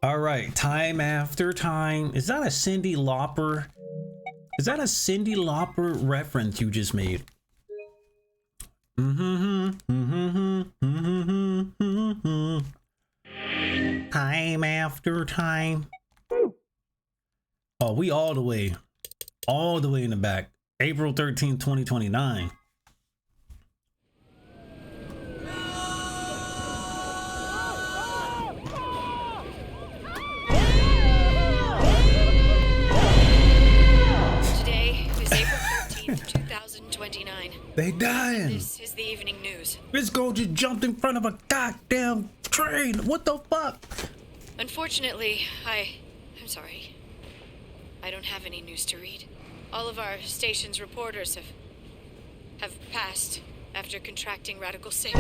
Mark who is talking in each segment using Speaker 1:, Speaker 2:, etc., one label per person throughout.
Speaker 1: All right, time after time. Is that a Cyndi Lauper? Is that a Cyndi Lauper reference you just made? Time after time. Oh, we all the way in the back. April 13th, 2029.
Speaker 2: Today is April 13th, 2029.
Speaker 1: They dying.
Speaker 2: This is the evening news.
Speaker 1: This girl just jumped in front of a goddamn train. What the fuck?
Speaker 2: Unfortunately, I'm sorry. I don't have any news to read. All of our station's reporters have passed after contracting Radical 6.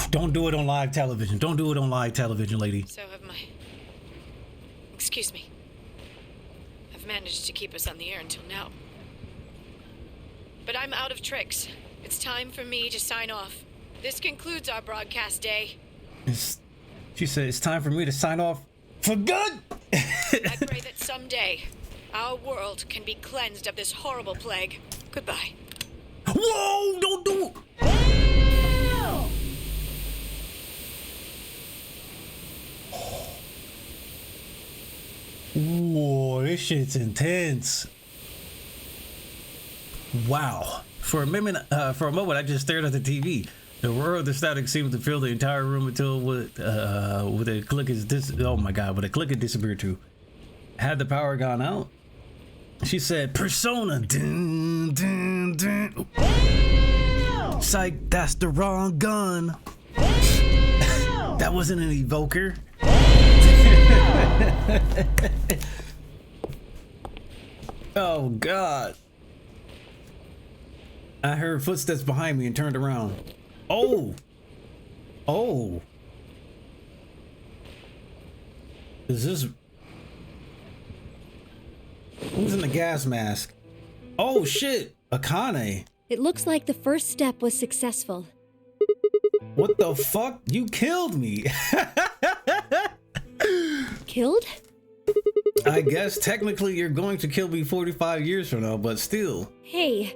Speaker 1: Don't do it on live television. Don't do it on live television, lady.
Speaker 2: So have my... Excuse me. I've managed to keep us on the air until now. But I'm out of tricks. It's time for me to sign off. This concludes our broadcast day.
Speaker 1: She said it's time for me to sign off for good.
Speaker 2: I pray that someday our world can be cleansed of this horrible plague. Goodbye.
Speaker 1: Whoa, don't do it. Whoa, this shit's intense. Wow. For a moment, I just stared at the TV. The roar of the static seemed to fill the entire room until with a click oh my god, with a click it disappeared too. Had the power gone out? She said, Persona. Dun, dun, dun. Psych, that's the wrong gun. That wasn't an evoker. Oh god. I heard footsteps behind me and turned around. Oh. Is this... Who's in the gas mask? Oh shit, Akane.
Speaker 3: It looks like the first step was successful.
Speaker 1: What the fuck? You killed me.
Speaker 3: Killed?
Speaker 1: I guess technically you're going to kill me 45 years from now, but still.
Speaker 3: Hey,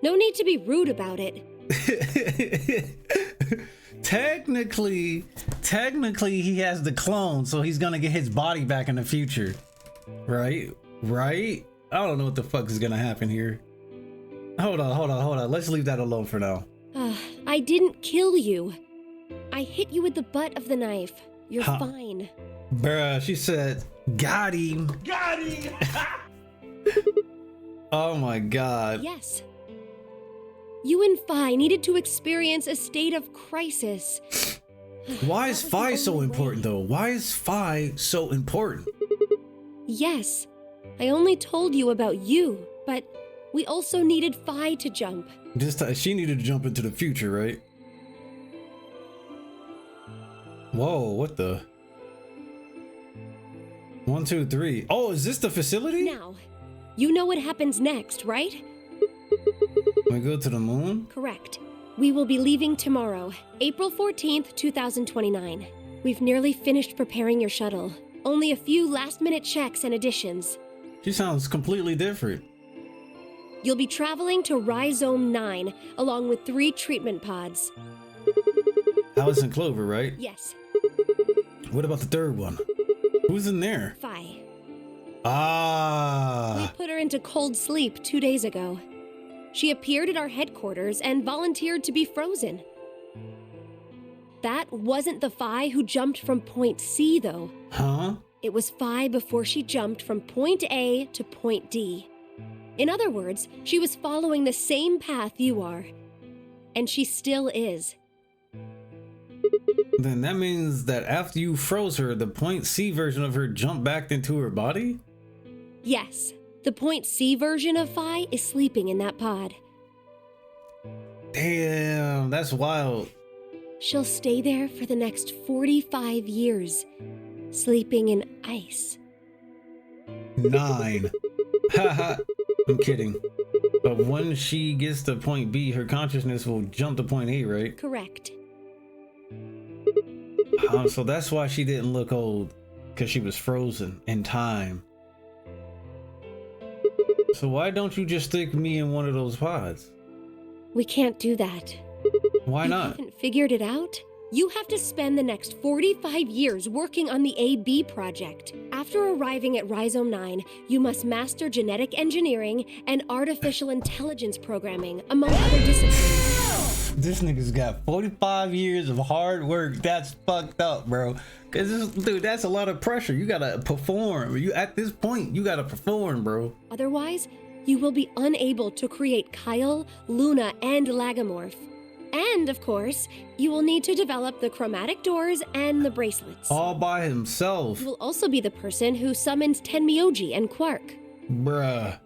Speaker 3: no need to be rude about it.
Speaker 1: Technically he has the clone, so he's gonna get his body back in the future. Right? I don't know what the fuck is gonna happen here. Hold on. Let's leave that alone for now.
Speaker 3: I didn't kill you. I hit you with the butt of the knife. You're fine.
Speaker 1: Bruh, she said, got him. Oh my god.
Speaker 3: Yes. You and Phi needed to experience a state of crisis.
Speaker 1: Why is Phi so important though? Why is Phi so important?
Speaker 3: Yes. I only told you about you, but we also needed Phi to jump.
Speaker 1: This time she needed to jump into the future, right? Whoa, what the? 1, 2, 3. Oh, is this the facility?
Speaker 3: Now, you know what happens next, right?
Speaker 1: We go to the moon?
Speaker 3: Correct. We will be leaving tomorrow, April 14th, 2029. We've nearly finished preparing your shuttle. Only a few last-minute checks and additions.
Speaker 1: She sounds completely different.
Speaker 3: You'll be traveling to Rhizome 9, along with 3 treatment pods.
Speaker 1: Alice and Clover, right?
Speaker 3: Yes.
Speaker 1: What about the third one? Who's in there?
Speaker 3: Phi.
Speaker 1: Ah.
Speaker 3: We put her into cold sleep 2 days ago. She appeared at our headquarters and volunteered to be frozen. That wasn't the Phi who jumped from point C, though.
Speaker 1: Huh?
Speaker 3: It was Phi before she jumped from point A to point D. In other words, she was following the same path you are. And she still is.
Speaker 1: Then that means that after you froze her, the point C version of her jumped back into her body?
Speaker 3: Yes. The point C version of Phi is sleeping in that pod.
Speaker 1: Damn, that's wild.
Speaker 3: She'll stay there for the next 45 years, sleeping in ice.
Speaker 1: 9. Haha, I'm kidding. But when she gets to point B, her consciousness will jump to point A, right?
Speaker 3: Correct.
Speaker 1: So that's why she didn't look old, because she was frozen in time. So why don't you just stick me in one of those pods?
Speaker 3: We can't do that.
Speaker 1: Why
Speaker 3: You
Speaker 1: not?
Speaker 3: haven't figured it out? You have to spend the next 45 years working on the AB project. After arriving at Rhizome 9, you must master genetic engineering and artificial intelligence programming, among other disciplines.
Speaker 1: This nigga's got 45 years of hard work. That's fucked up, bro. Cause dude, that's a lot of pressure. You gotta perform. You at this point, you gotta perform, bro.
Speaker 3: Otherwise, you will be unable to create Kyle, Luna, and Lagomorph. And, of course, you will need to develop the chromatic doors and the bracelets.
Speaker 1: All by himself.
Speaker 3: You will also be the person who summons Tenmyoji and Quark.
Speaker 1: Bruh.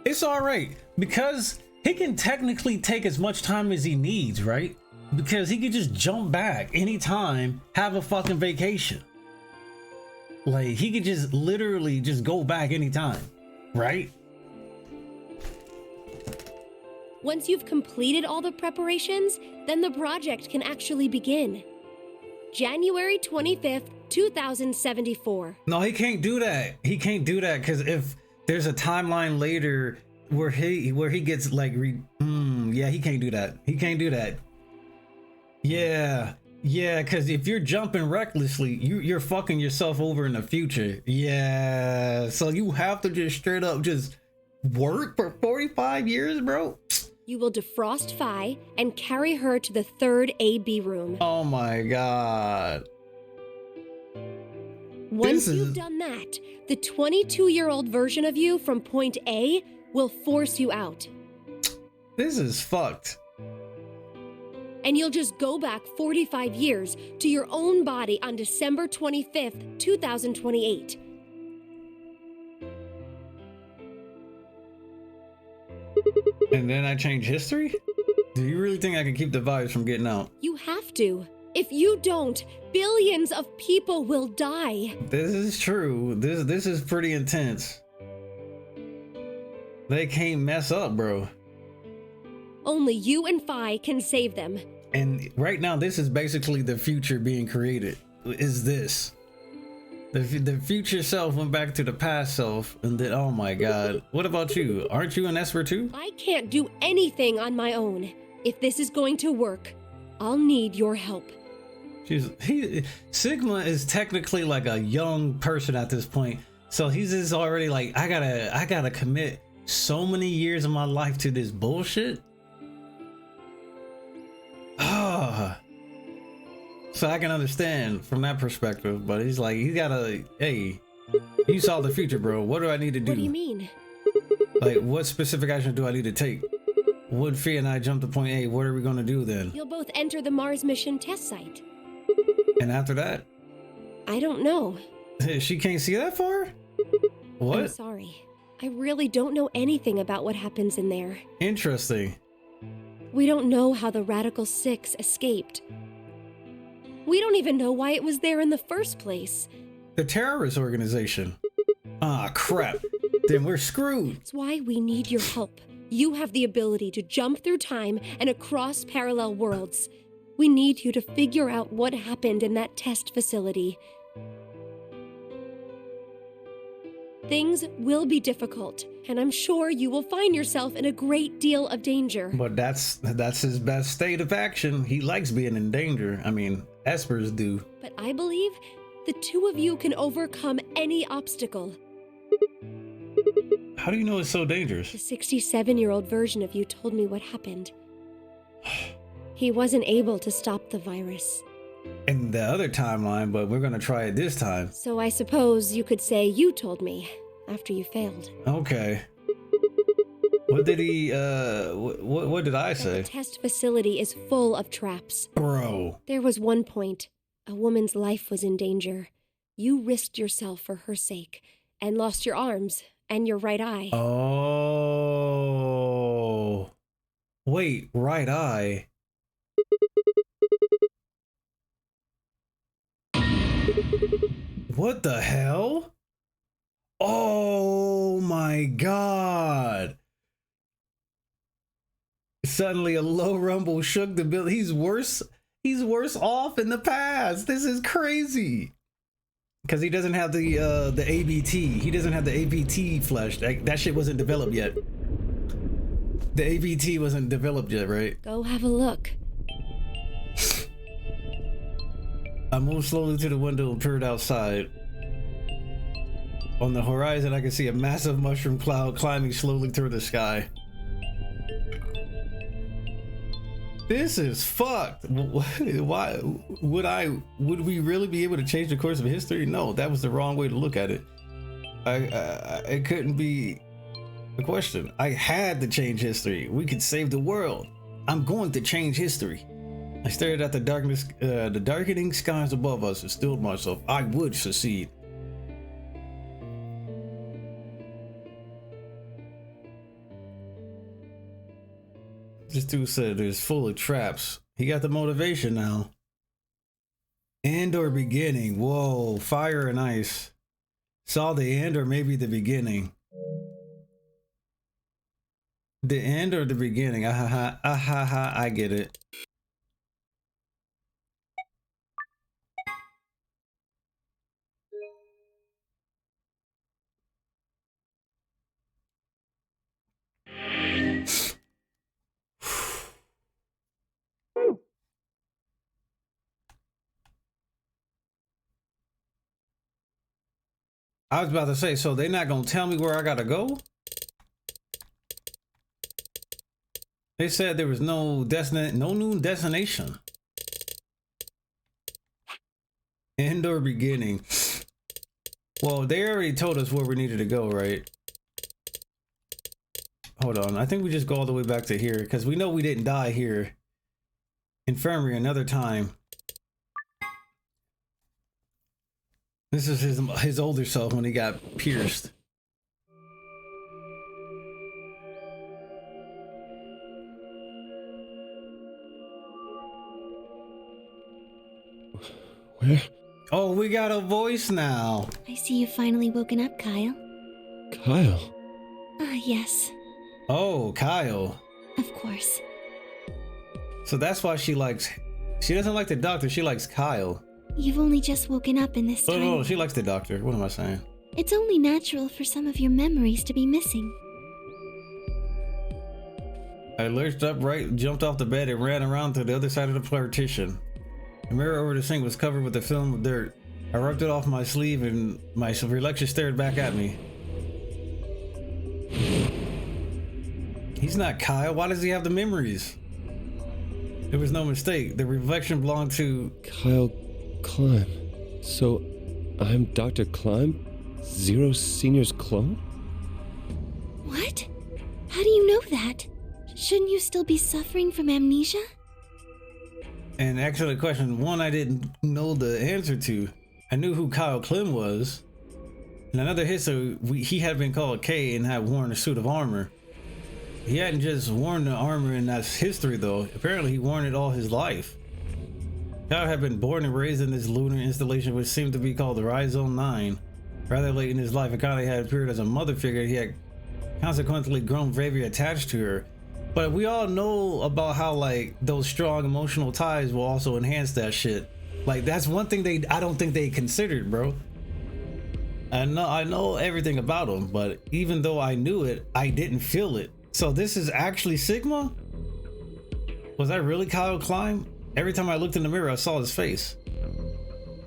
Speaker 1: It's alright, because he can technically take as much time as he needs, right? Because he could just jump back anytime, have a fucking vacation. Like, he could just literally just go back anytime, right?
Speaker 3: Once you've completed all the preparations, then the project can actually begin. January 25th, 2074.
Speaker 1: No, he can't do that. He can't do that, because if there's a timeline later where he gets like yeah, he can't do that. He can't do that. Yeah, because if you're jumping recklessly, you're fucking yourself over in the future. Yeah, so you have to just straight up just work for 45 years, bro.
Speaker 3: You will defrost Phi and carry her to the third AB room.
Speaker 1: Oh my god.
Speaker 3: Once you've done that, the 22-year-old version of you from point A will force you out.
Speaker 1: This is fucked.
Speaker 3: And you'll just go back 45 years to your own body on December 25th, 2028.
Speaker 1: And then I change history? Do you really think I can keep the virus from getting out?
Speaker 3: You have to. If you don't, billions of people will die.
Speaker 1: This is true. This is pretty intense. They can't mess up, bro.
Speaker 3: Only you and Phi can save them.
Speaker 1: And right now, this is basically the future being created. Is this? The future self went back to the past self, and then, oh my god. What about you? Aren't you an Esper too?
Speaker 3: I can't do anything on my own. If this is going to work, I'll need your help.
Speaker 1: Sigma is technically like a young person at this point, so he's just already like, I gotta commit so many years of my life to this bullshit. Ah. So I can understand from that perspective, but he's like, he gotta, hey, you saw the future, bro. What do I need to do?
Speaker 3: What do you mean?
Speaker 1: Like, what specific action do I need to take? Would Fee and I jump to point A? What are we gonna do then?
Speaker 3: You'll both enter the Mars mission test site.
Speaker 1: And after that?
Speaker 3: I don't know.
Speaker 1: She can't see that far? What?
Speaker 3: I'm sorry. I really don't know anything about what happens in there.
Speaker 1: Interesting.
Speaker 3: We don't know how the Radical Six escaped. We don't even know why it was there in the first place.
Speaker 1: The terrorist organization. Ah, crap. Then we're screwed.
Speaker 3: That's why we need your help. You have the ability to jump through time and across parallel worlds. We need you to figure out what happened in that test facility. Things will be difficult, and I'm sure you will find yourself in a great deal of danger.
Speaker 1: But that's his best state of action. He likes being in danger. I mean, Espers do.
Speaker 3: But I believe the two of you can overcome any obstacle.
Speaker 1: How do you know it's so dangerous?
Speaker 3: The 67-year-old version of you told me what happened. He wasn't able to stop the virus.
Speaker 1: In the other timeline, but we're gonna try it this time.
Speaker 3: So I suppose you could say you told me after you failed.
Speaker 1: Okay. What did he, what did I say?
Speaker 3: The test facility is full of traps.
Speaker 1: Bro.
Speaker 3: There was one point, a woman's life was in danger. You risked yourself for her sake and lost your arms and your right eye.
Speaker 1: Oh. Wait, right eye. What the hell? Oh my god. Suddenly a low rumble shook the building. He's worse He's worse off in the past. This is crazy. Because he doesn't have the ABT. He doesn't have the ABT flesh. That shit wasn't developed yet. The ABT wasn't developed yet, right?
Speaker 3: Go have a look.
Speaker 1: I moved slowly to the window and peered outside. On the horizon, I could see a massive mushroom cloud climbing slowly through the sky. This is fucked. Why would we really be able to change the course of history? No, that was the wrong way to look at it. It couldn't be a question. I had to change history. We could save the world. I'm going to change history. I stared at the darkening skies above us and stilled myself. I would succeed. This dude said it's full of traps. He got the motivation now. End or beginning. Whoa, fire and ice. Saw the end or maybe the beginning. The end or the beginning. I get it. I was about to say, so they're not gonna tell me where I gotta go? They said there was no new destination. End or beginning. Well, they already told us where we needed to go, right? Hold on, I think we just go all the way back to here, because we know we didn't die here. Infirmary another time. This is his older self when he got pierced.
Speaker 4: Where?
Speaker 1: Oh, we got a voice now.
Speaker 3: I see you've finally woken up, Kyle.
Speaker 4: Kyle.
Speaker 3: Ah, yes.
Speaker 1: Oh, Kyle.
Speaker 3: Of course.
Speaker 1: So that's why she doesn't like the doctor, she likes Kyle.
Speaker 3: You've only just woken up in this time.
Speaker 1: No, she likes the doctor. What am I saying?
Speaker 3: It's only natural for some of your memories to be missing.
Speaker 1: I lurched upright, jumped off the bed, and ran around to the other side of the partition. The mirror over the sink was covered with a film of dirt. I rubbed it off my sleeve, and my reflection stared back at me. He's not Kyle. Why does he have the memories? There was no mistake. The reflection belonged to
Speaker 4: Kyle Climb. So, I'm Dr. Climb? Zero Senior's clone?
Speaker 3: What? How do you know that? Shouldn't you still be suffering from amnesia?
Speaker 1: And actually, question one, I didn't know the answer to. I knew who Kyle Klim was. In another history, he had been called K and had worn a suit of armor. He hadn't just worn the armor in that history, though. Apparently, he worn it all his life. Kyle had been born and raised in this lunar installation, which seemed to be called the Rhizome 9. Rather late in his life, Akane had appeared as a mother figure. He had consequently grown very attached to her. But we all know about how, like, those strong emotional ties will also enhance that shit. Like, that's one thing I don't think they considered, bro. I know everything about him, but even though I knew it, I didn't feel it. So this is actually Sigma? Was that really Kyle Climb? Every time I looked in the mirror, I saw his face.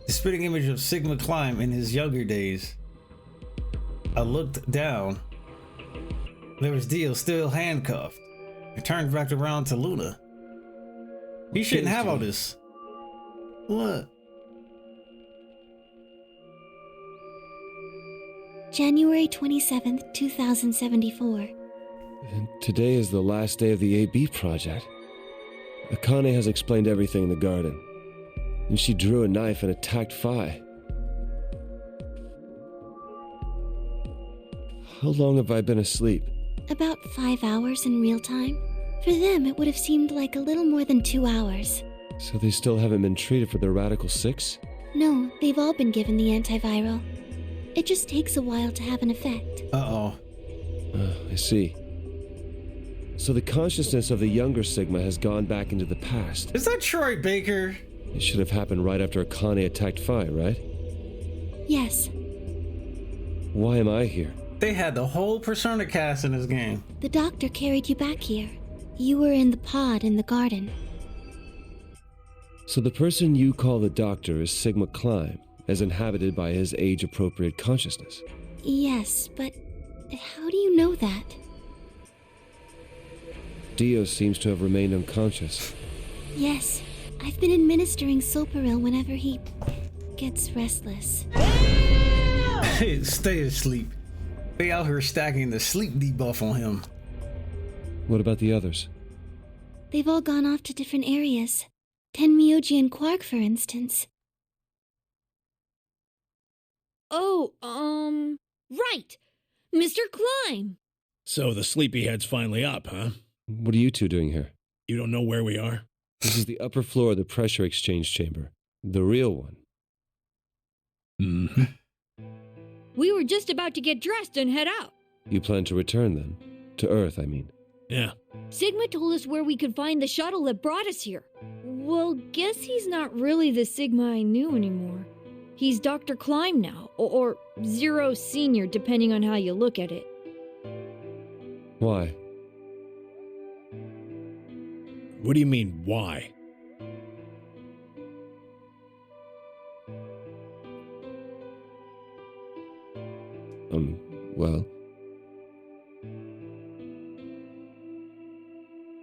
Speaker 1: The spitting image of Sigma Climb in his younger days. I looked down. There was Dio still handcuffed. I turned back around to Luna. He shouldn't have all this. What?
Speaker 3: January 27th, 2074.
Speaker 4: And today is the last day of the AB project. Akane has explained everything in the garden. And she drew a knife and attacked Phi. How long have I been asleep?
Speaker 3: About 5 hours in real time. For them, it would have seemed like a little more than 2 hours.
Speaker 4: So they still haven't been treated for their Radical 6?
Speaker 3: No, they've all been given the antiviral. It just takes a while to have an effect.
Speaker 1: Uh-oh.
Speaker 4: I see. So the consciousness of the younger Sigma has gone back into the past.
Speaker 1: Is that Troy Baker?
Speaker 4: It should have happened right after Akane attacked Phi, right?
Speaker 3: Yes.
Speaker 4: Why am I here?
Speaker 1: They had the whole Persona cast in this game.
Speaker 3: The doctor carried you back here. You were in the pod in the garden.
Speaker 4: So the person you call the doctor is Sigma Climb, as inhabited by his age-appropriate consciousness.
Speaker 3: Yes, but how do you know that?
Speaker 4: Dio seems to have remained unconscious.
Speaker 3: Yes, I've been administering Soparil whenever he gets restless.
Speaker 1: Hey, stay asleep. They out here stacking the sleep debuff on him.
Speaker 4: What about the others?
Speaker 3: They've all gone off to different areas. Tenmyoji and Quark, for instance.
Speaker 5: Oh, right! Mr. Klein!
Speaker 6: So the sleepyhead's finally up, huh?
Speaker 4: What are you two doing here?
Speaker 6: You don't know where we are?
Speaker 4: This is the upper floor of the pressure exchange chamber. The real one.
Speaker 6: Mm-hmm.
Speaker 5: We were just about to get dressed and head out.
Speaker 4: You plan to return then? To Earth, I mean.
Speaker 6: Yeah.
Speaker 5: Sigma told us where we could find the shuttle that brought us here. Well, guess he's not really the Sigma I knew anymore. He's Dr. Klein now, or Zero Senior, depending on how you look at it.
Speaker 4: Why?
Speaker 6: What do you mean, why?
Speaker 4: Well...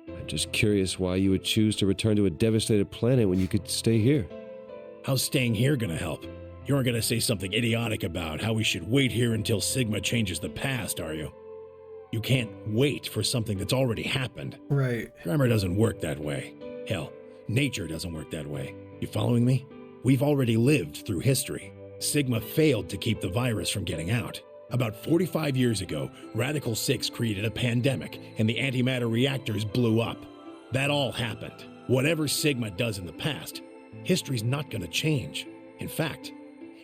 Speaker 4: I'm just curious why you would choose to return to a devastated planet when you could stay here.
Speaker 6: How's staying here gonna help? You aren't gonna say something idiotic about how we should wait here until Sigma changes the past, are you? You can't wait for something that's already happened.
Speaker 1: Right.
Speaker 6: Grammar doesn't work that way. Hell, nature doesn't work that way. You following me? We've already lived through history. Sigma failed to keep the virus from getting out. About 45 years ago, Radical 6 created a pandemic, and the antimatter reactors blew up. That all happened. Whatever Sigma does in the past, history's not going to change. In fact,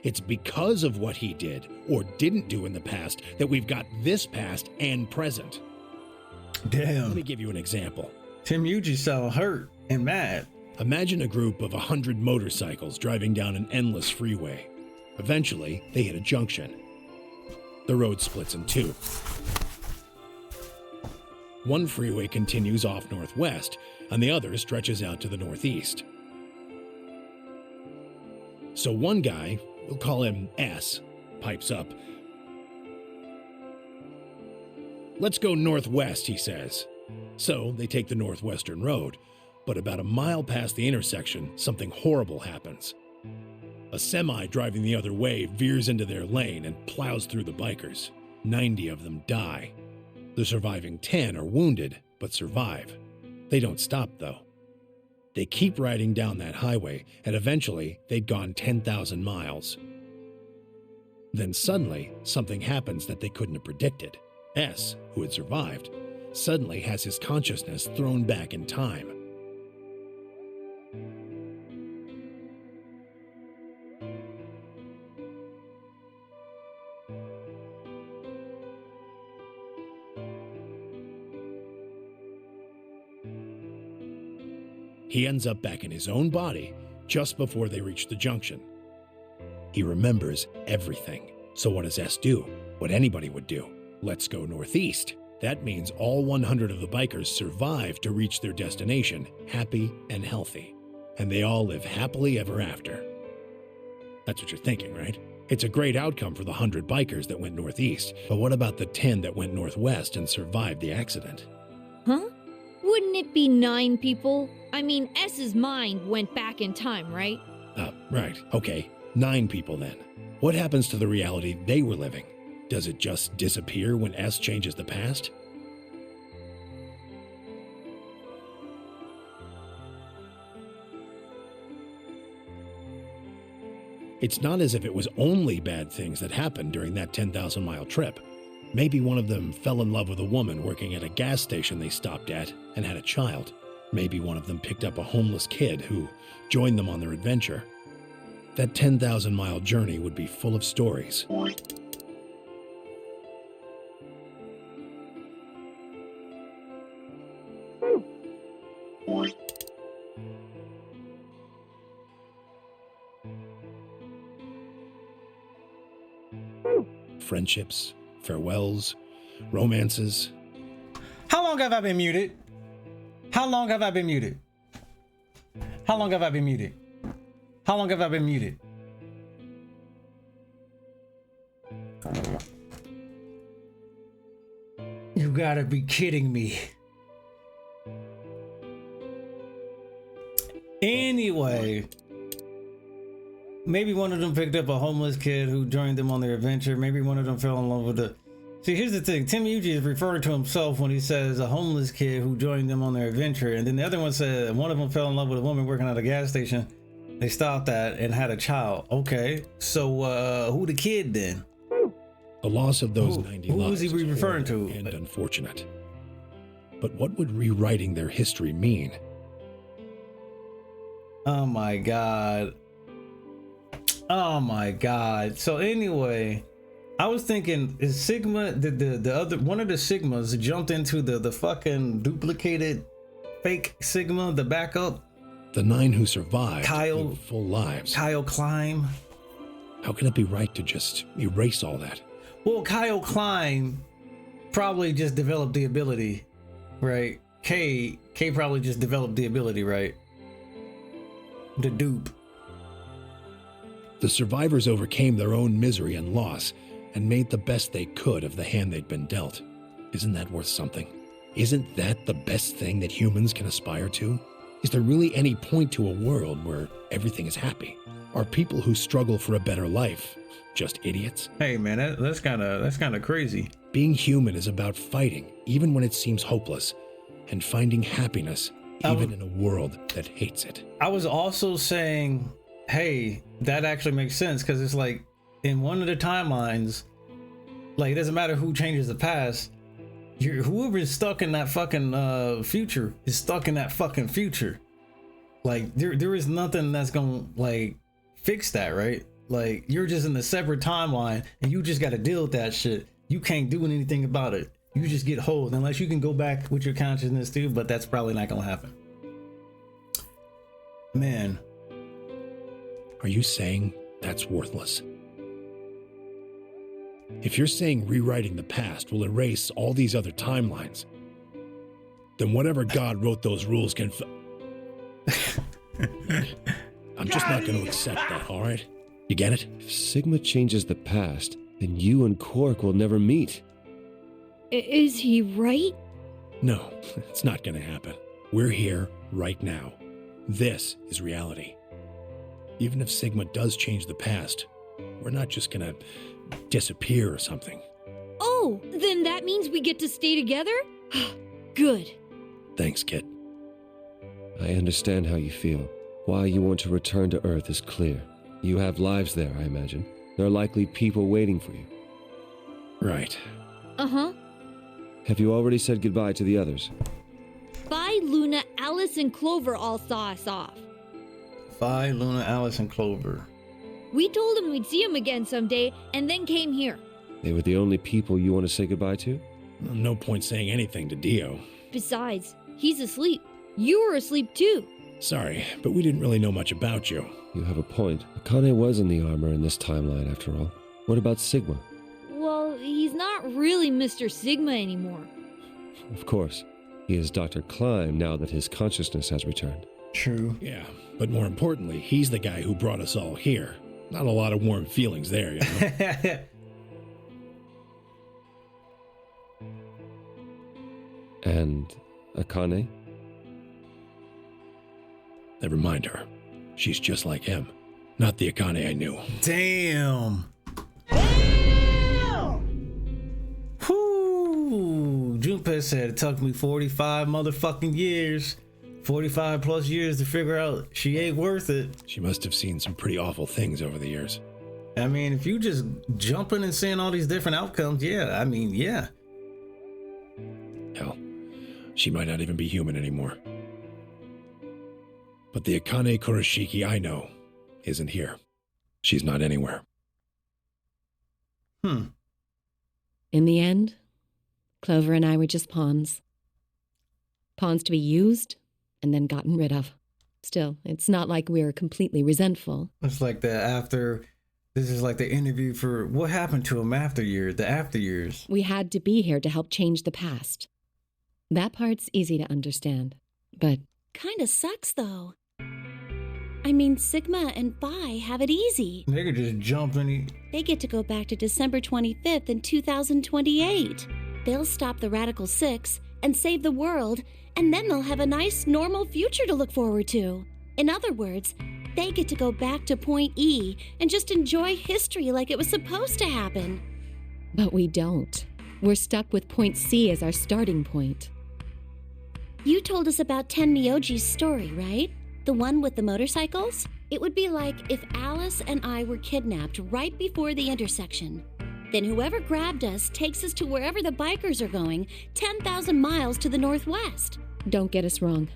Speaker 6: it's because of what he did or didn't do in the past that we've got this past and present.
Speaker 1: Damn.
Speaker 6: Let me give you an example.
Speaker 1: Tim Yuji sound hurt and mad.
Speaker 6: Imagine a group of 100 motorcycles driving down an endless freeway. Eventually, they hit a junction. The road splits in two. One freeway continues off northwest, and the other stretches out to the northeast. So one guy, we'll call him S, pipes up. "Let's go northwest," he says. So they take the northwestern road, but about a mile past the intersection, something horrible happens. A semi driving the other way veers into their lane and plows through the bikers. 90 of them die. The surviving 10 are wounded, but survive. They don't stop, though. They keep riding down that highway, and eventually they'd gone 10,000 miles. Then suddenly, something happens that they couldn't have predicted. S, who had survived, suddenly has his consciousness thrown back in time. He ends up back in his own body just before they reach the junction. He remembers everything. So what does S do? What anybody would do. Let's go northeast. That means all 100 of the bikers survive to reach their destination, happy and healthy. And they all live happily ever after. That's what you're thinking, right? It's a great outcome for the 100 bikers that went northeast. But what about the 10 that went northwest and survived the accident?
Speaker 5: Huh? Wouldn't it be 9 people? I mean, S's mind went back in time, right?
Speaker 6: Right. Okay. 9 people then. What happens to the reality they were living? Does it just disappear when S changes the past? It's not as if it was only bad things that happened during that 10,000-mile trip. Maybe one of them fell in love with a woman working at a gas station they stopped at and had a child. Maybe one of them picked up a homeless kid who joined them on their adventure. That 10,000-mile journey would be full of stories. friendships, farewells, romances.
Speaker 1: How long have I been muted? How long have I been muted? How long have I been muted? How long have I been muted? You gotta be kidding me. Anyway, maybe one of them picked up a homeless kid who joined them on their adventure. Maybe one of them fell in love with the... See, here's the thing. Tim Uji is referring to himself when he says a homeless kid who joined them on their adventure. And then the other one said one of them fell in love with a woman working at a gas station. They stopped that and had a child. Okay, so who the kid then?
Speaker 6: The loss of those 90 lives.
Speaker 1: Who was he referring to?
Speaker 6: And unfortunate. But what would rewriting their history mean?
Speaker 1: Oh my god. Oh my god. So anyway, I was thinking, is Sigma the other one of the Sigmas jumped into the fucking duplicated fake Sigma, the backup?
Speaker 6: The 9 who survived
Speaker 1: Kyle,
Speaker 6: lived full lives.
Speaker 1: Kyle Klein.
Speaker 6: How can it be right to just erase all that?
Speaker 1: Well, Kyle Klein probably just developed the ability, right? K probably just developed the ability, right? The dupe.
Speaker 6: The survivors overcame their own misery and loss and made the best they could of the hand they'd been dealt. Isn't that worth something? Isn't that the best thing that humans can aspire to? Is there really any point to a world where everything is happy? Are people who struggle for a better life just idiots?
Speaker 1: Hey man, that's kind of crazy.
Speaker 6: Being human is about fighting, even when it seems hopeless, and finding happiness, even in a world that hates it.
Speaker 1: I was also saying, hey, that actually makes sense, because it's like in one of the timelines, like it doesn't matter who changes the past, whoever's stuck in that fucking future is stuck in that fucking future. Like there is nothing that's gonna like fix that, right? Like you're just in a separate timeline and you just got to deal with that shit. You can't do anything about it. You just get hold unless you can go back with your consciousness too, but that's probably not gonna happen. Man,
Speaker 6: are you saying that's worthless? If you're saying rewriting the past will erase all these other timelines, then whatever God wrote those rules can I'm just not going to accept that, all right? You get it?
Speaker 4: If Sigma changes the past, then you and Quark will never meet.
Speaker 5: Is he right?
Speaker 6: No, it's not going to happen. We're here right now. This is reality. Even if Sigma does change the past, we're not just going to disappear or something.
Speaker 5: Oh, then that means we get to stay together? Good.
Speaker 6: Thanks, kid.
Speaker 4: I understand how you feel. Why you want to return to Earth is clear. You have lives there, I imagine. There are likely people waiting for you.
Speaker 6: Right.
Speaker 5: Uh-huh.
Speaker 4: Have you already said goodbye to the others?
Speaker 5: Bye, Luna, Alice, and Clover all saw us off.
Speaker 1: Bye, Luna, Alice, and Clover.
Speaker 5: We told them we'd see them again someday, and then came here.
Speaker 4: They were the only people you want to say goodbye to?
Speaker 6: No point saying anything to Dio.
Speaker 5: Besides, he's asleep. You were asleep too.
Speaker 6: Sorry, but we didn't really know much about you.
Speaker 4: You have a point. Akane was in the armor in this timeline, after all. What about Sigma?
Speaker 5: Well, he's not really Mr. Sigma anymore.
Speaker 4: Of course. He is Dr. Klein now that his consciousness has returned.
Speaker 1: True.
Speaker 6: Yeah, but more importantly, he's the guy who brought us all here. Not a lot of warm feelings there, you know?
Speaker 4: And Akane?
Speaker 6: Never mind her. She's just like him. Not the Akane I knew.
Speaker 1: Damn. Whoo. Junpei said it took me 45 motherfucking years. 45 plus years to figure out she ain't worth it.
Speaker 6: She must have seen some pretty awful things over the years.
Speaker 1: I mean, if you just jumping and seeing all these different outcomes, yeah, I mean, yeah.
Speaker 6: Hell, she might not even be human anymore. But the Akane Kurashiki I know isn't here. She's not anywhere.
Speaker 1: In
Speaker 7: the end, Clover and I were just pawns. Pawns to be used and then gotten rid of. Still, it's not like we're completely resentful.
Speaker 1: It's like that after This is like the interview for what happened to him the after years.
Speaker 7: We had to be here to help change the past. That part's easy to understand, but
Speaker 3: Kinda sucks, though. I mean, Sigma and Phi have it easy.
Speaker 1: They could just jump any.
Speaker 3: They get to go back to December 25th in 2028. They'll stop the Radical Six and save the world, and then they'll have a nice, normal future to look forward to. In other words, they get to go back to Point E and just enjoy history like it was supposed to happen.
Speaker 7: but we don't. We're stuck with point C as our starting point.
Speaker 3: You told us about Tenmyoji's story, right? The one with the motorcycles? It would be like if Alice and I were kidnapped right before the intersection. Then whoever grabbed us takes us to wherever the bikers are going, 10,000 miles to the northwest.
Speaker 7: Don't get us wrong.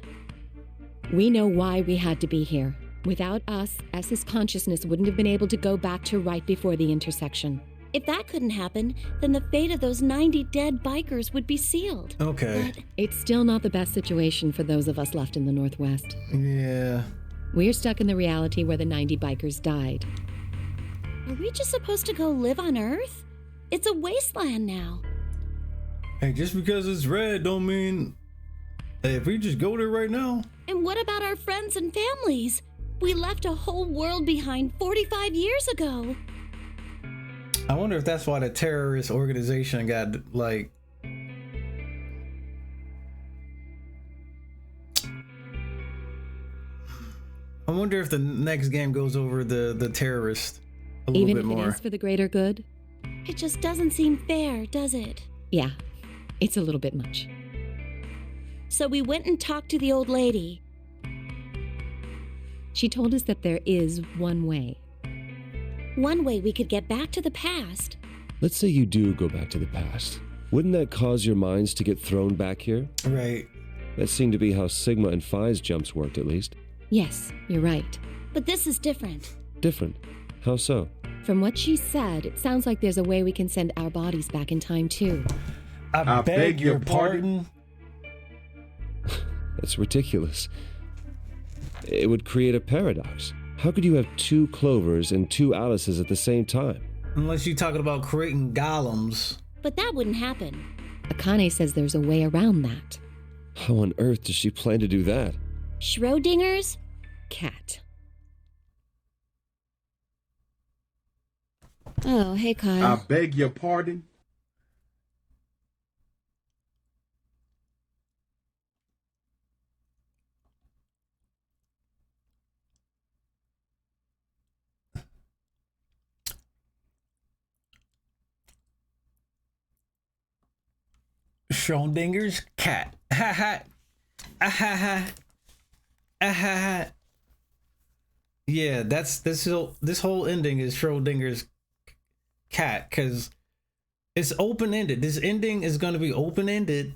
Speaker 7: We know why we had to be here. Without us, S's consciousness wouldn't have been able to go back to right before the intersection.
Speaker 3: If that couldn't happen, then the fate of those 90 dead bikers would be sealed.
Speaker 1: Okay.
Speaker 3: But
Speaker 7: It's still not the best situation for those of us left in the Northwest.
Speaker 1: Yeah.
Speaker 7: We're stuck in the reality where the 90 bikers died.
Speaker 3: are we just supposed to go live on Earth? It's a wasteland now.
Speaker 1: Hey, just because it's red don't mean. Hey, if we just go there right now.
Speaker 3: And what about our friends and families? We left a whole world behind 45 years ago.
Speaker 1: I wonder if that's why the terrorist organization got like. I wonder if the next game goes over the terrorist a little
Speaker 7: Even
Speaker 1: bit
Speaker 7: if
Speaker 1: more.
Speaker 7: it is for the greater good?
Speaker 3: It just doesn't seem fair, does it?
Speaker 7: Yeah, it's a little bit much.
Speaker 3: So we went and talked to the old lady.
Speaker 7: She told us that there is one way.
Speaker 3: One way we could get back to the past.
Speaker 4: Let's say you do go back to the past. Wouldn't that cause your minds to get thrown back here?
Speaker 1: Right.
Speaker 4: That seemed to be how Sigma and Phi's jumps worked, at least.
Speaker 7: Yes, you're right.
Speaker 3: But this is different.
Speaker 4: Different. How so?
Speaker 7: From what she said, it sounds like there's a way we can send our bodies back in time too.
Speaker 1: I beg your pardon.
Speaker 4: That's ridiculous. It would create a paradox. How could you have two Clovers and two Alices at the same time?
Speaker 1: Unless you're talking about creating golems.
Speaker 3: But that wouldn't happen.
Speaker 7: Akane says there's a way around that.
Speaker 4: How on earth does she plan to do that?
Speaker 3: Schrodinger's?
Speaker 7: Cat.
Speaker 3: Oh, hey, Kyle.
Speaker 8: beg your pardon?
Speaker 1: Schrodinger's cat. Ha ha. Ah ha ha. Ah ha ha. Yeah, that's this whole ending is Schrodinger's cat because it's open ended. This ending is going to be open ended.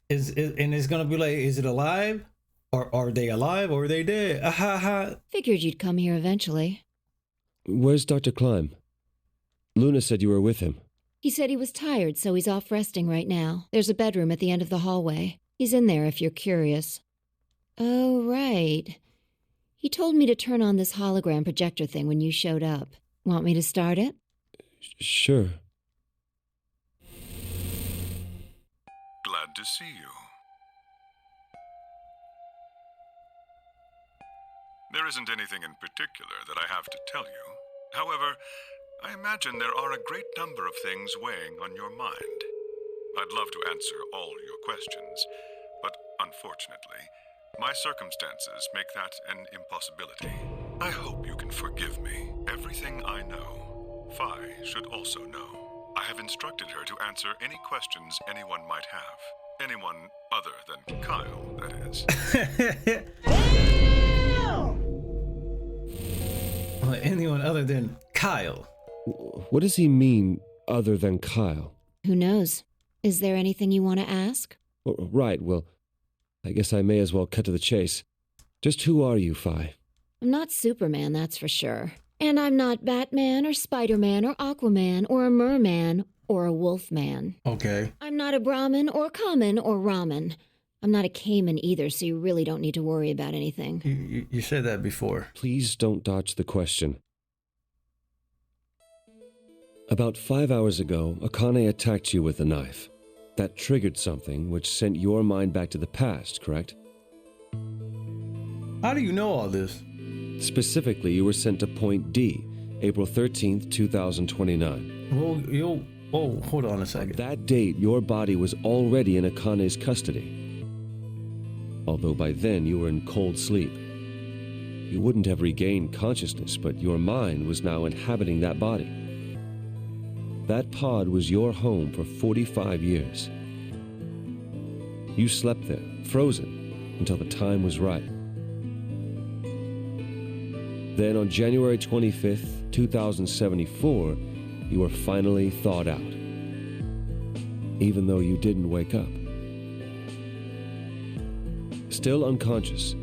Speaker 1: And it's going to be like, is it alive? Or are they alive or are they dead? Ah ha ha.
Speaker 5: Figured you'd come here eventually.
Speaker 4: Where's Dr. Klein? Luna said you were with him.
Speaker 5: He said he was tired, so he's off resting right now. There's a bedroom at the end of the hallway. He's in there if you're curious. Oh, right. He told me to turn on this hologram projector thing when you showed up. Want me to start it?
Speaker 4: Sure.
Speaker 9: Glad to see you. There isn't anything in particular that I have to tell you. However, I imagine there are a great number of things weighing on your mind. I'd love to answer all your questions, but unfortunately, my circumstances make that an impossibility. I hope you can forgive me. Everything I know, Phi should also know. I have instructed her to answer any questions anyone might have. Anyone other than Kyle, that is.
Speaker 1: Anyone other than Kyle.
Speaker 4: What does he mean, other than Kyle?
Speaker 5: Who knows? Is there anything you want to ask?
Speaker 4: Right, well, I guess I may as well cut to the chase. Just who are you, Phi?
Speaker 5: I'm not Superman, that's for sure. And I'm not Batman or Spider-Man or Aquaman or a merman or a wolfman.
Speaker 1: Okay.
Speaker 5: I'm not a Brahmin or common or ramen. I'm not a Cayman either, so you really don't need to worry about anything.
Speaker 1: You said that before.
Speaker 4: Please don't dodge the question. About 5 hours ago, Akane attacked you with a knife. That triggered something which sent your mind back to the past, correct?
Speaker 1: How do you know all this?
Speaker 4: Specifically, you were sent to Point D, April 13th, 2029.
Speaker 1: Whoa, hold on a second.
Speaker 4: That date, your body was already in Akane's custody. Although by then you were in cold sleep. You wouldn't have regained consciousness, but your mind was now inhabiting that body. That pod was your home for 45 years. You slept there, frozen, until the time was right. Then on January 25th, 2074, you were finally thawed out, even though you didn't wake up. Still unconscious,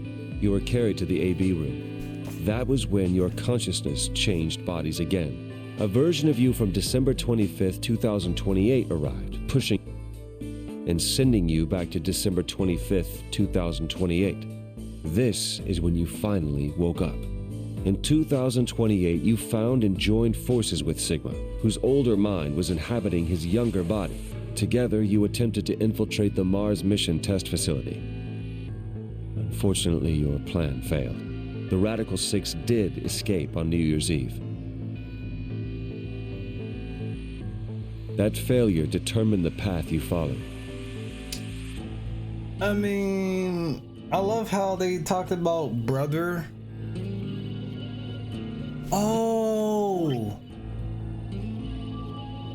Speaker 4: you were carried to the AB room. That was when your consciousness changed bodies again. A version of you from December 25th, 2028 arrived, pushing and sending you back to December 25th, 2028. This is when you finally woke up. In 2028, you found and joined forces with Sigma, whose older mind was inhabiting his younger body. Together, you attempted to infiltrate the Mars mission test facility. Unfortunately, your plan failed. The Radical Six did escape on New Year's Eve. That failure determined the path you followed.
Speaker 1: I mean, I love how they talked about brother. Oh.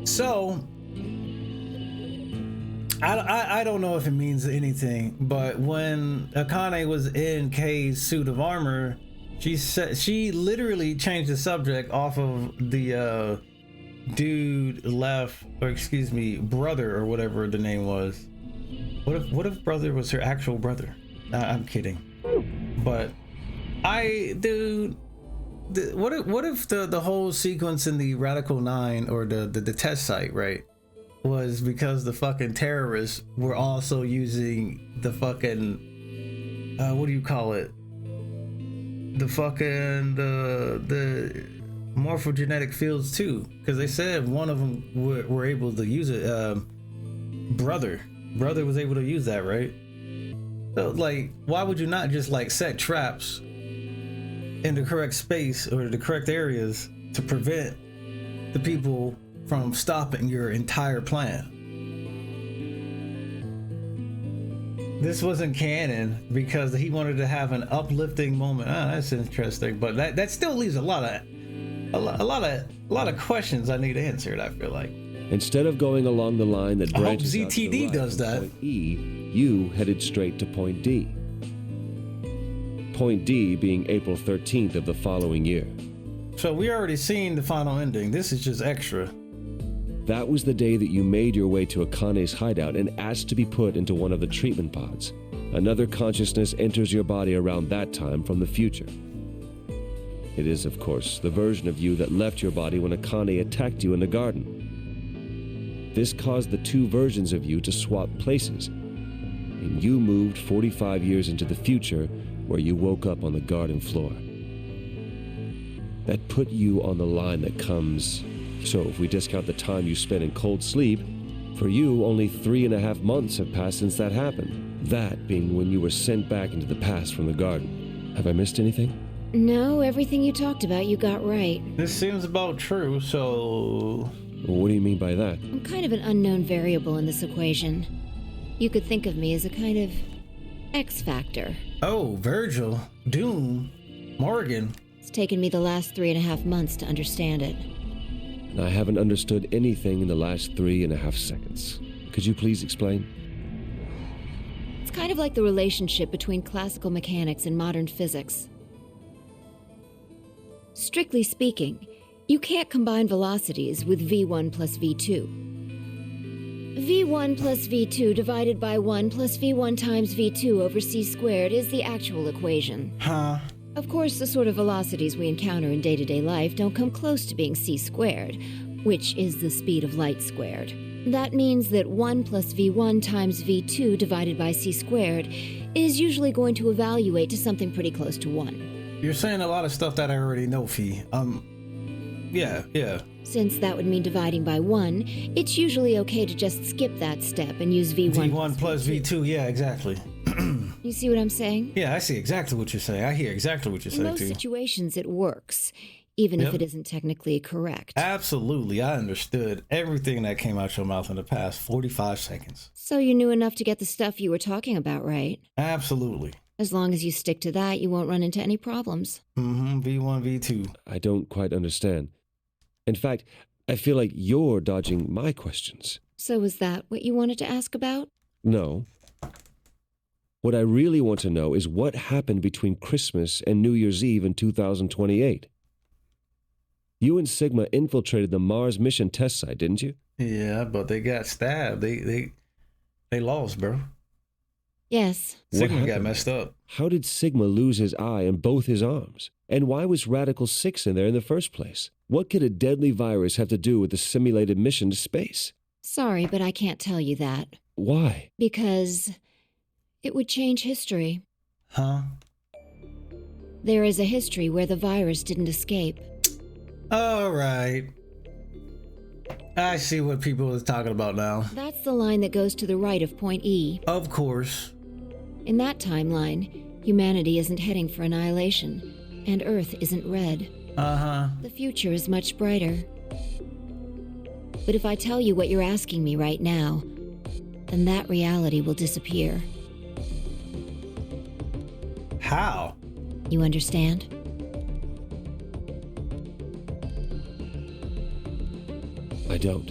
Speaker 1: So, I don't know if it means anything, but when Akane was in Kei's suit of armor, she literally changed the subject off of the dude left, or excuse me, brother or whatever the name was. What if brother was her actual brother? I'm kidding. But what if the whole sequence in the Radical 9 or the test site, right, was because the fucking terrorists were also using the fucking what do you call it? The fucking the morphogenetic fields too, because they said one of them were able to use it. Brother was able to use that, right? So like, why would you not just like set traps in the correct space or the correct areas to prevent the people from stopping your entire plan? This wasn't canon because he wanted to have an uplifting moment. That's interesting, but that still leaves a lot of questions I need answered, I feel like.
Speaker 4: Instead of going along the line that branches out to the
Speaker 1: ZTD
Speaker 4: right
Speaker 1: does
Speaker 4: from
Speaker 1: that.
Speaker 4: Point E, you headed straight to Point D. Point D being April 13th of the following year.
Speaker 1: So we already seen the final ending. This is just extra.
Speaker 4: That was the day that you made your way to Akane's hideout and asked to be put into one of the treatment pods. Another consciousness enters your body around that time from the future. It is, of course, the version of you that left your body when Akane attacked you in the garden. This caused the two versions of you to swap places, and you moved 45 years into the future where you woke up on the garden floor. That put you on the line that comes. So if we discount the time you spent in cold sleep, for you only 3.5 months have passed since that happened. That being when you were sent back into the past from the garden. Have I missed anything?
Speaker 5: No, everything you talked about you got right.
Speaker 1: This seems about true, so...
Speaker 4: What do you mean by that?
Speaker 5: I'm kind of an unknown variable in this equation. You could think of me as a kind of X factor.
Speaker 1: Oh, Virgil, Doom, Morgan.
Speaker 5: It's taken me the last 3.5 months to understand it.
Speaker 4: And I haven't understood anything in the last 3.5 seconds. Could you please explain?
Speaker 5: It's kind of like the relationship between classical mechanics and modern physics. Strictly speaking, you can't combine velocities with v1 plus v2. v1 plus v2 divided by 1 plus v1 times v2 over c squared is the actual equation.
Speaker 1: Huh?
Speaker 5: Of course, the sort of velocities we encounter in day-to-day life don't come close to being c squared, which is the speed of light squared. That means that 1 plus v1 times v2 divided by c squared is usually going to evaluate to something pretty close to 1.
Speaker 1: You're saying a lot of stuff that I already know, Fee. Yeah.
Speaker 5: Since that would mean dividing by 1, it's usually okay to just skip that step and use V1.
Speaker 1: V1 plus V2, yeah, exactly.
Speaker 5: You see what I'm saying?
Speaker 1: Yeah, I see exactly what you're saying. I hear exactly what you're
Speaker 5: In
Speaker 1: saying,
Speaker 5: most
Speaker 1: too.
Speaker 5: situations, it works, even if
Speaker 1: Yep.
Speaker 5: it isn't technically correct.
Speaker 1: Absolutely. I understood everything that came out your mouth in the past 45 seconds.
Speaker 5: So you knew enough to get the stuff you were talking about right.
Speaker 1: Absolutely.
Speaker 5: As long as you stick to that, you won't run into any problems.
Speaker 1: V1, V2.
Speaker 4: I don't quite understand. In fact, I feel like you're dodging my questions.
Speaker 5: So was that what you wanted to ask about?
Speaker 4: No. What I really want to know is what happened between Christmas and New Year's Eve in 2028. You and Sigma infiltrated the Mars mission test site, didn't you?
Speaker 1: Yeah, but they got stabbed. They lost, bro.
Speaker 5: Yes.
Speaker 4: What
Speaker 1: Sigma got
Speaker 4: happened?
Speaker 1: messed up.
Speaker 4: How did Sigma lose his eye and both his arms? And why was Radical 6 in there in the first place? What could a deadly virus have to do with the simulated mission to space?
Speaker 5: Sorry, but I can't tell you that.
Speaker 4: Why?
Speaker 5: Because it would change history.
Speaker 1: Huh?
Speaker 5: There is a history where the virus didn't escape.
Speaker 1: All right. I see what people are talking about now.
Speaker 5: That's the line that goes to the right of point E.
Speaker 1: Of course.
Speaker 5: In that timeline, humanity isn't heading for annihilation, and Earth isn't red.
Speaker 1: Uh-huh.
Speaker 5: The future is much brighter. But if I tell you what you're asking me right now, then that reality will disappear.
Speaker 1: How?
Speaker 5: You understand?
Speaker 4: I don't.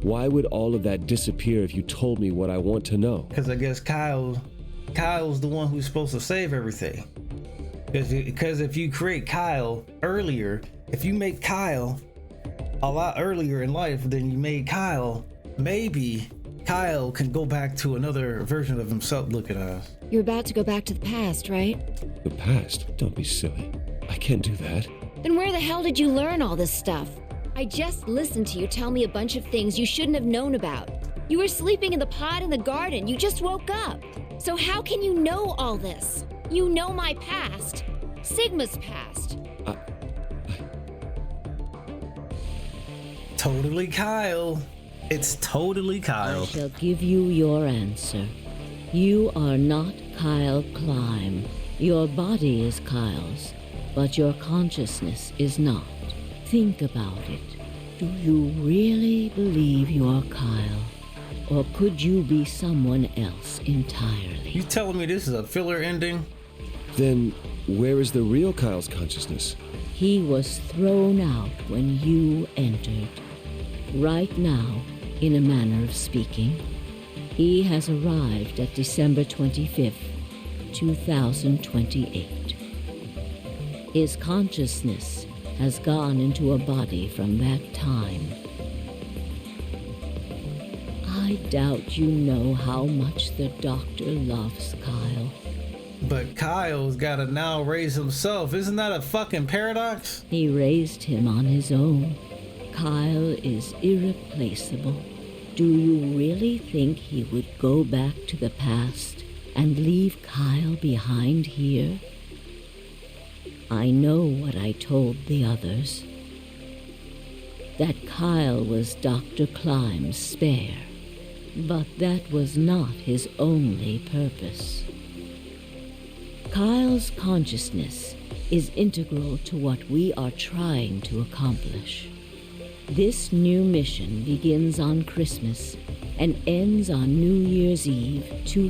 Speaker 4: Why would all of that disappear if you told me what I want to know?
Speaker 1: Because I guess Kyle's the one who's supposed to save everything. Because if you create Kyle earlier, if you make Kyle a lot earlier in life than you made Kyle, maybe Kyle can go back to another version of himself looking at us.
Speaker 5: You're about to go back to the past, right?
Speaker 4: The past? Don't be silly. I can't do that.
Speaker 5: Then where the hell did you learn all this stuff? I just listened to you tell me a bunch of things you shouldn't have known about. You were sleeping in the pod in the garden. You just woke up. So how can you know all this? You know my past. Sigma's past.
Speaker 1: Totally Kyle. It's totally
Speaker 8: I
Speaker 1: Kyle.
Speaker 8: shall give you your answer. You are not Kyle Climb. Your body is Kyle's, but your consciousness is not. Think about it. Do you really believe you're Kyle? Or could you be someone else entirely?
Speaker 1: You telling me this is a filler ending?
Speaker 4: Then, where is the real Kyle's consciousness?
Speaker 8: He was thrown out when you entered. Right now, in a manner of speaking, he has arrived at December 25th, 2028. His consciousness has gone into a body from that time. I doubt you know how much the doctor loves Kyle.
Speaker 1: But Kyle's gotta now raise himself. Isn't that a fucking paradox?
Speaker 8: He raised him on his own. Kyle is irreplaceable. Do you really think he would go back to the past and leave Kyle behind here? I know what I told the others. That Kyle was Dr. Climb's spare. But that was not his only purpose. Kyle's consciousness is integral to what we are trying to accomplish. This new mission begins on Christmas and ends on New Year's Eve.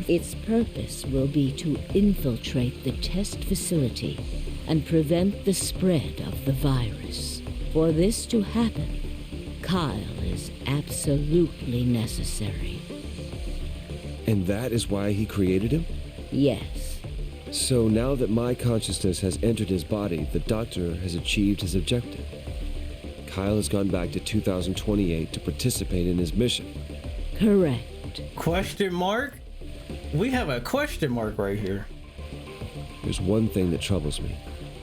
Speaker 8: Its purpose will be to infiltrate the test facility and prevent the spread of the virus. For this to happen, Kyle is absolutely necessary.
Speaker 4: And that is why he created him?
Speaker 8: Yes.
Speaker 4: So now that my consciousness has entered his body, the doctor has achieved his objective. Kyle has gone back to 2028 to participate in his mission.
Speaker 8: Correct.
Speaker 1: Question mark? We have a question mark right here.
Speaker 4: There's one thing that troubles me.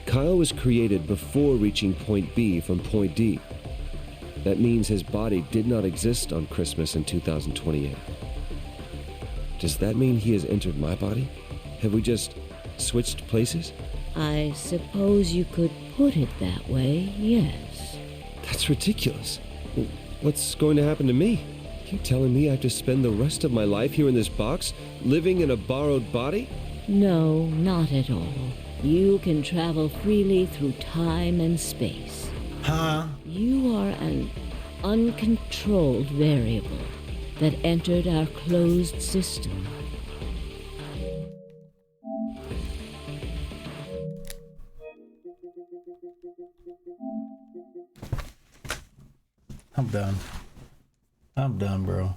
Speaker 4: Kyle was created before reaching point B from point D. That means his body did not exist on Christmas in 2028. Does that mean he has entered my body? Have we just switched places?
Speaker 8: I suppose you could put it that way, yes.
Speaker 4: That's ridiculous. What's going to happen to me? You're telling me I have to spend the rest of my life here in this box, living in a borrowed body?
Speaker 8: No, not at all. You can travel freely through time and space.
Speaker 1: Huh?
Speaker 8: You are an uncontrolled variable that entered our closed system.
Speaker 1: I'm done. I'm done, bro.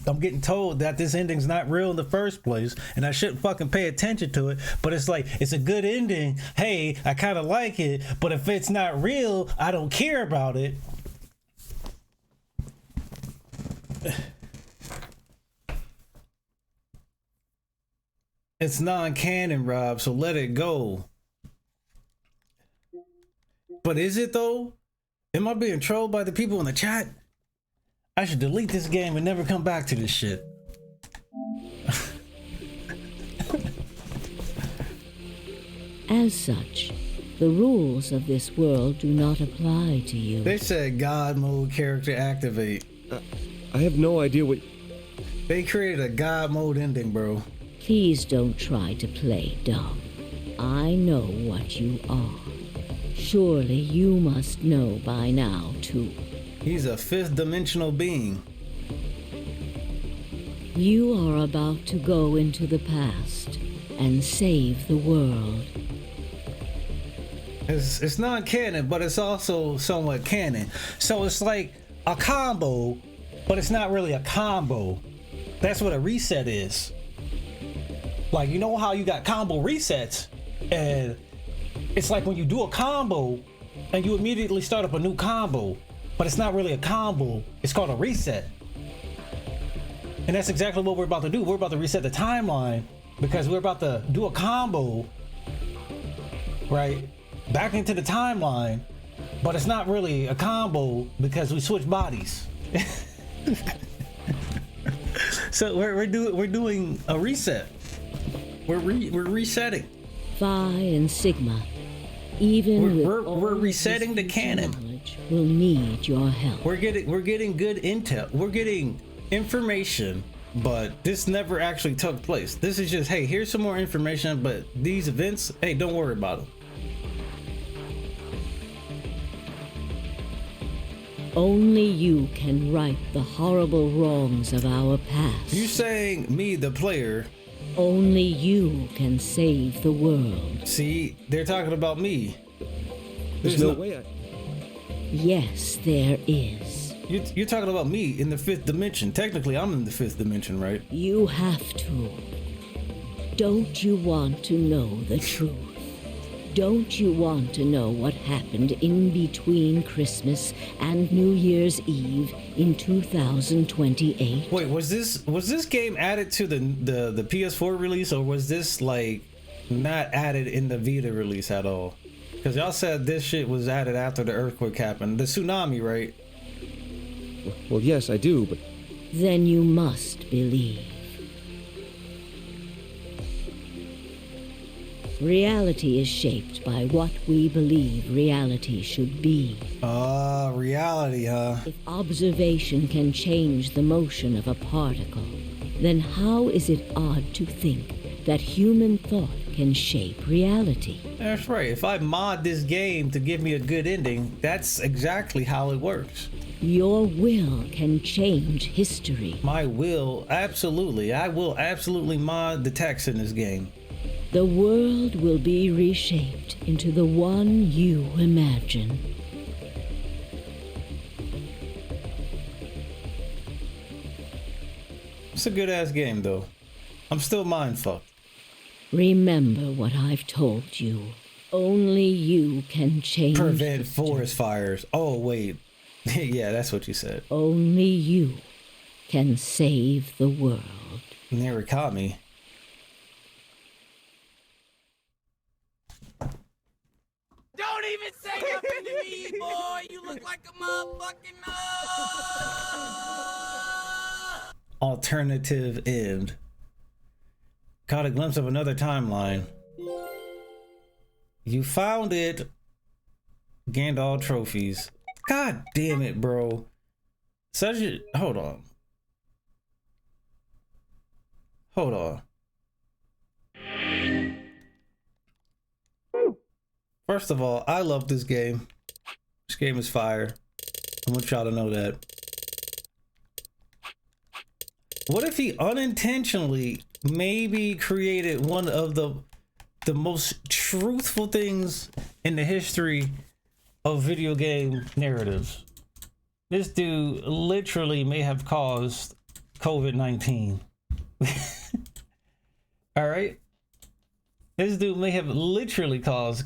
Speaker 1: I'm getting told that this ending's not real in the first place, and I shouldn't fucking pay attention to it, but it's like, it's a good ending. Hey, I kind of like it, but if it's not real, I don't care about it. It's non-canon, Rob, so let it go. But is it though? Am I being trolled by the people in the chat? I should delete this game and never come back to this shit.
Speaker 8: As such, the rules of this world do not apply to you.
Speaker 1: They said God mode character activate.
Speaker 4: I have no idea what...
Speaker 1: They created a God mode ending, bro.
Speaker 8: Please don't try to play dumb. I know what you are. Surely you must know by now, too.
Speaker 1: He's a fifth dimensional being.
Speaker 8: You are about to go into the past and save the world.
Speaker 1: It's not canon, but it's also somewhat canon. So it's like a combo, but it's not really a combo. That's what a reset is. Like, you know how you got combo resets, and it's like when you do a combo and you immediately start up a new combo, but it's not really a combo. It's called a reset. And that's exactly what we're about to do. We're about to reset the timeline because we're about to do a combo, right? Back into the timeline, but it's not really a combo because we switch bodies. So we're doing a reset. We're resetting.
Speaker 8: Phi and Sigma, even
Speaker 1: we're resetting the canon.
Speaker 8: Knowledge will need your help.
Speaker 1: We're getting good intel. We're getting information, but this never actually took place. This is just, hey, here's some more information, but these events, hey, don't worry about them.
Speaker 8: Only you can right the horrible wrongs of our past.
Speaker 1: You saying me, the player?
Speaker 8: Only you can save the world.
Speaker 1: See, they're talking about me.
Speaker 4: There's no way I...
Speaker 8: Yes, there is.
Speaker 1: You're talking about me in the fifth dimension. Technically, I'm in the fifth dimension, right?
Speaker 8: You have to. Don't you want to know the truth? Don't you want to know what happened in between Christmas and New Year's Eve in 2028?
Speaker 1: Wait, was this game added to the PS4 release, or was this like not added in the Vita release at all? Because y'all said this shit was added after the earthquake happened, the tsunami, right?
Speaker 4: Well, yes, I do, but...
Speaker 8: Then you must believe. Reality is shaped by what we believe reality should be.
Speaker 1: Reality, huh?
Speaker 8: If observation can change the motion of a particle, then how is it odd to think that human thought can shape reality?
Speaker 1: That's right. If I mod this game to give me a good ending, that's exactly how it works.
Speaker 8: Your will can change history.
Speaker 1: My will, absolutely. I will absolutely mod the text in this game.
Speaker 8: The world will be reshaped into the one you imagine.
Speaker 1: It's a good ass game though. I'm still mind fucked.
Speaker 8: Remember what I've told you. Only you can change.
Speaker 1: Prevent forest fires. Oh wait. Yeah, that's what you said.
Speaker 8: Only you can save the world.
Speaker 1: You never caught me.
Speaker 10: Don't even say nothing to me, boy. You look like a motherfucking
Speaker 1: alternative end. Caught a glimpse of another timeline. You found it. Gained all trophies. God damn it, bro. Such a, hold on. Hold on. First of all, I love this game. This game is fire. I want y'all to know that. What if he unintentionally maybe created one of the most truthful things in the history of video game narratives? This dude literally may have caused COVID-19. All right? This dude may have literally caused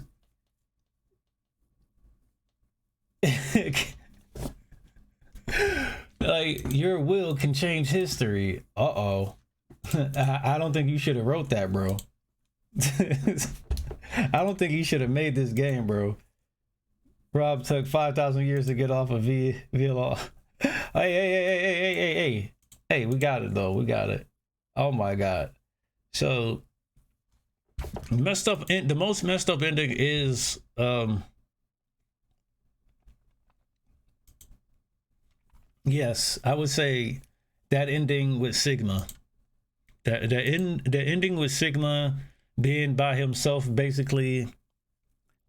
Speaker 1: like, your will can change history. Uh-oh. I don't think you should have wrote that, bro. I don't think you should have made this game, bro. Rob took 5,000 years to get off of VLR. Hey, we got it though. We got it. Oh my God. So messed up. The most messed up ending is yes, I would say that ending with Sigma. The ending with Sigma being by himself basically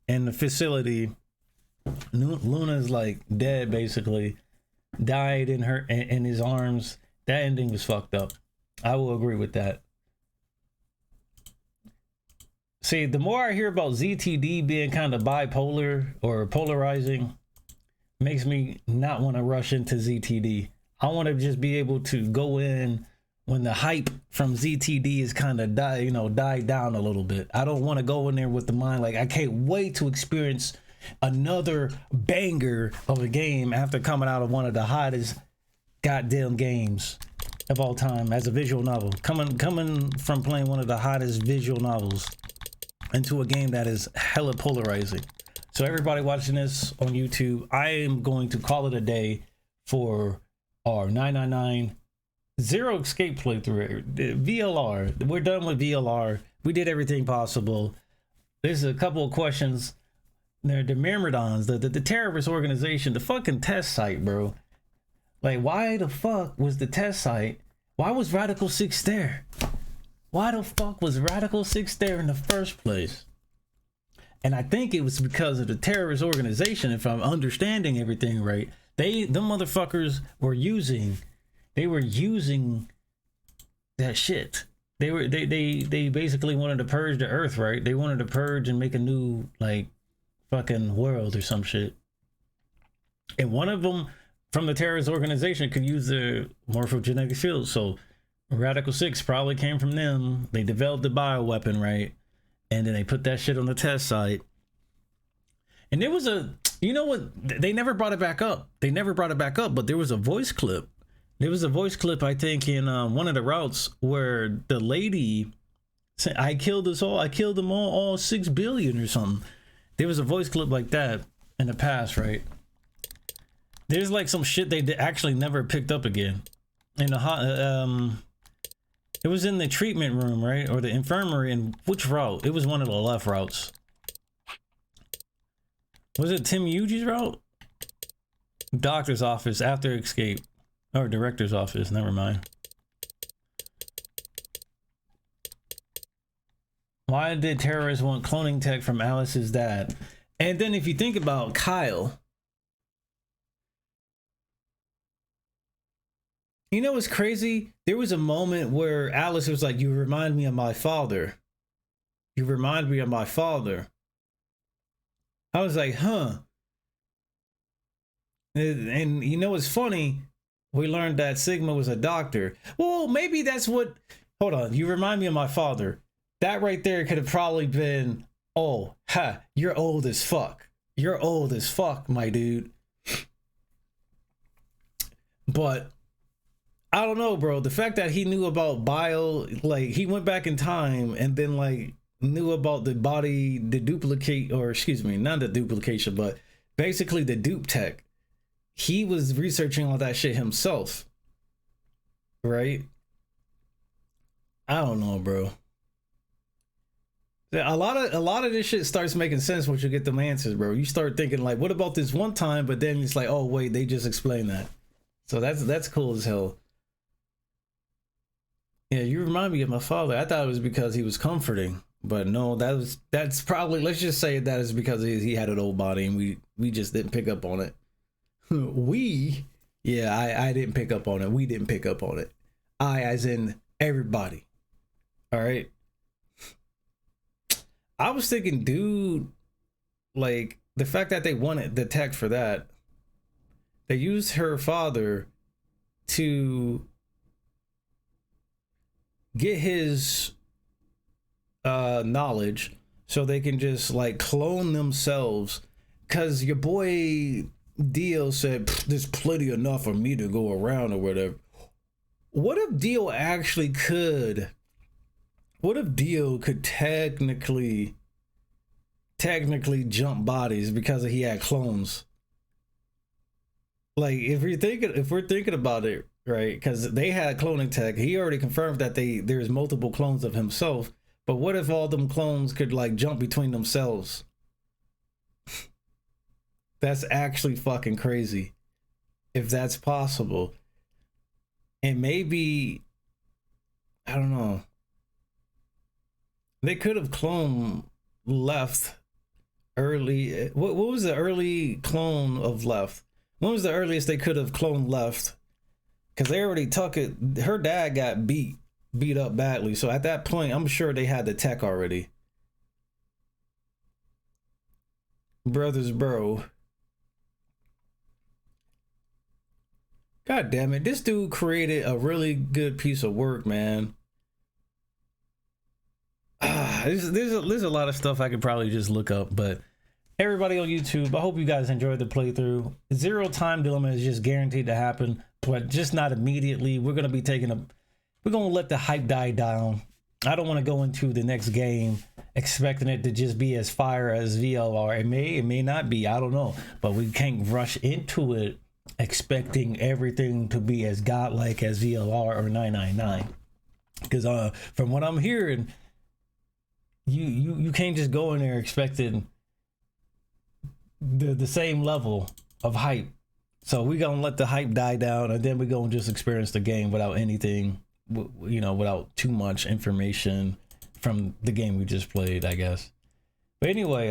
Speaker 1: in the facility. Luna's like dead, basically died in his arms. That ending was fucked up. I will agree with that. See, the more I hear about ZTD being kind of bipolar or polarizing, makes me not want to rush into ZTD. I want to just be able to go in when the hype from ZTD is kind of died down a little bit. I don't want to go in there with the mind like I can't wait to experience another banger of a game after coming out of one of the hottest goddamn games of all time as a visual novel. Coming from playing one of the hottest visual novels into a game that is hella polarizing. So everybody watching this on YouTube, I am going to call it a day for our 999 Zero Escape playthrough. VLR. We're done with VLR. We did everything possible. There's a couple of questions. The Myrmidons, the terrorist organization, the fucking test site, bro. Like, why the fuck was the test site? Why was Radical 6 there? Why the fuck was Radical 6 there in the first place? And I think it was because of the terrorist organization, if I'm understanding everything right. Them motherfuckers were using that shit. They basically wanted to purge the earth, right? They wanted to purge and make a new, like, fucking world or some shit. And one of them from the terrorist organization could use the morphogenetic field. So Radical 6 probably came from them. They developed the bioweapon, right? And then they put that shit on the test site. And there was you know what? They never brought it back up. But there was a voice clip. I think, in one of the routes where the lady said, I killed them all 6 billion or something. There was a voice clip like that in the past, right? There's like some shit they actually never picked up again. In the it was in the treatment room, right? Or the infirmary. And which route? It was one of the left routes. Was it Tim Yuji's route? Doctor's office after escape. Or director's office, never mind. Why did terrorists want cloning tech from Alice's dad? And then if you think about Kyle, you know what's crazy? There was a moment where Alice was like, you remind me of my father. You remind me of my father. I was like, huh. And you know what's funny? We learned that Sigma was a doctor. Well, maybe that's what... Hold on. You remind me of my father. That right there could have probably been, oh, ha, you're old as fuck. You're old as fuck, my dude. But I don't know, bro. The fact that he knew about like, he went back in time and then, like, knew about the body, the duplicate, or excuse me, not the duplication, but basically the dupe tech. He was researching all that shit himself, right? I don't know, bro. A lot of this shit starts making sense once you get them answers, bro. You start thinking like, what about this one time? But then it's like, oh wait, they just explained that. So that's cool as hell. Yeah, you remind me of my father. I thought it was because he was comforting, but no, that's probably, let's just say that is because he had an old body and we just didn't pick up on it. I didn't pick up on it. We didn't pick up on it. I, as in everybody. All right. I was thinking, dude, like the fact that they wanted the tech for that, they used her father to get his knowledge so they can just like clone themselves. Cause your boy Dio said, there's plenty enough for me to go around or whatever. What if Dio actually could? What if Dio could technically jump bodies because he had clones? Like if we're thinking about it, right? Because they had cloning tech. He already confirmed that there's multiple clones of himself. But what if all them clones could like jump between themselves? That's actually fucking crazy. If that's possible. And maybe, I don't know. They could have cloned Left early. What was the early clone of Left? When was the earliest they could have cloned Left? Because they already took it. Her dad got beat up badly. So at that point, I'm sure they had the tech already. Brothers, bro. God damn it. This dude created a really good piece of work, man. There's a lot of stuff I could probably just look up, but everybody on YouTube, I hope you guys enjoyed the playthrough. Zero time dilemma is just guaranteed to happen, but just not immediately. We're gonna let the hype die down. I don't want to go into the next game expecting it to just be as fire as VLR. It may not be, I don't know, but we can't rush into it expecting everything to be as godlike as VLR or 999. Because from what I'm hearing, you can't just go in there expecting the same level of hype. So we're gonna let the hype die down, and then we're gonna just experience the game without anything, without too much information from the game we just played, I guess. But anyway,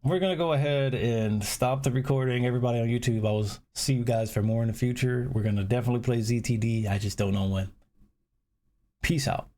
Speaker 1: we're gonna go ahead and stop the recording. Everybody on YouTube, I will see you guys for more in the future. We're gonna definitely play ZTD. I just don't know when. Peace out.